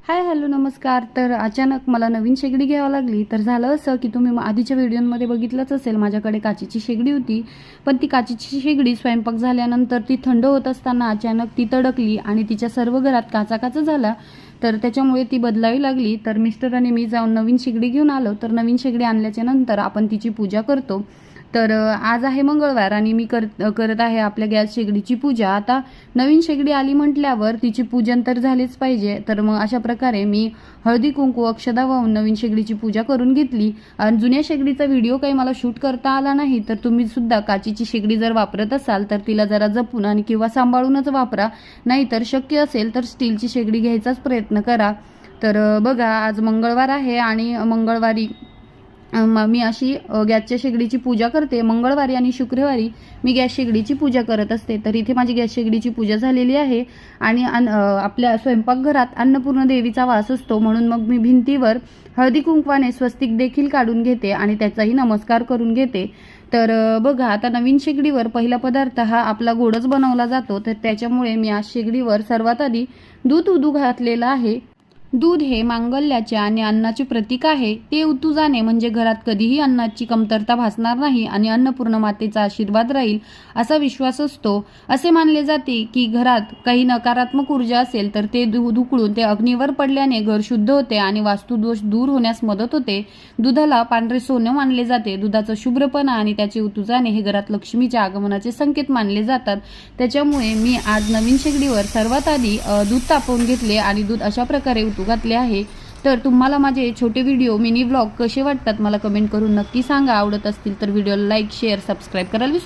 Hi hello नमस्कार। तर अचानक मला नवीन शेगडी घ्यावी लागली। तर झालं असं की तुम्ही आधीच्या व्हिडिओमध्ये बघितलंच असेल, माझ्याकडे काचेची शेगडी होती, पण ती काचेची शेगडी स्वयंपाक झाल्यानंतर ती थंड होत असताना अचानक ती तडकली आणि तिच्या सर्व घरात काचा झाला। तर त्याच्यामुळे ती बदलावी लागली। तर मिस्टर आणि मी जाऊन नवीन शेगडी घेऊन आलो। तर नवीन शेगडी आणल्याच्या नंतर आपण तिची पूजा करतो। तर आज आहे मंगळवार आणि मी करत आहे आपल्या गॅस शेगडीची पूजा। आता नवीन शेगडी आली म्हटल्यावर तिची पूजन तर झालेच पाहिजे। तर मग अशा प्रकारे मी हळदी कुंकू अक्षदा वाहून नवीन शेगडीची पूजा करून घेतली। आणि जुन्या शेगडीचा व्हिडिओ काही मला शूट करता आला नाही, तर तुम्ही सुद्धा काचेची शेगडी जर वापरत असाल तर तिला जरा जपून आणि किंवा सांभाळूनच वापरा, नाहीतर शक्य असेल तर स्टीलची शेगडी घ्यायचाच प्रयत्न करा। तर बघा, आज मंगळवार आहे आणि मंगळवारी मी अशी गॅसच्या शेगडीची पूजा करते। मंगळवारी आणि शुक्रवारी मी गॅस शेगडीची पूजा करत असते। तर इथे माझी गॅस शेगडीची पूजा झालेली आहे आणि आपल्या स्वयंपाकघरात अन्नपूर्ण देवीचा वास असतो, म्हणून मग मी भिंतीवर हळदी कुंकवाने स्वस्तिक देखील काढून घेते आणि त्याचाही नमस्कार करून घेते। तर बघा, आता नवीन शेगडीवर पहिला पदार्थ हा आपला गोडच बनवला जातो। तर त्याच्यामुळे मी आज शेगडीवर सर्वात आधी दूध उदू घातलेलं आहे। दूध हे मांगल्याचे आणि अन्नाचे प्रतीक आहे। ते उतू जाणे म्हणजे घरात कधीही अन्नाची कमतरता भासणार नाही आणि अन्नपूर्ण मातेचा आशीर्वाद राहील असा विश्वास असतो। असे मानले जाते की घरात काही नकारात्मक ऊर्जा असेल तर ते दूध उकळून ते अग्नीवर पडल्याने घर शुद्ध होते आणि वास्तुदोष दूर होण्यास मदत होते। दुधाला पांढरे सोने मानले जाते। दुधाचा शुभ्रपणा आणि त्याचे उतू जाणे हे घरात लक्ष्मीच्या आगमनाचे संकेत मानले जातात। त्याच्यामुळे मी आज नवीन शेगडीवर सर्वात आधी दूध तापवून घेतले आणि दूध अशा प्रकारे घातले आहे। तर तुम्हाला माझे छोटे व्हिडिओ मिनी व्लॉग कसे वाटतात मला कमेंट करून नक्की सांगा। आवडत असतील तर व्हिडिओला लाईक शेअर सबस्क्राईब करायला विसरू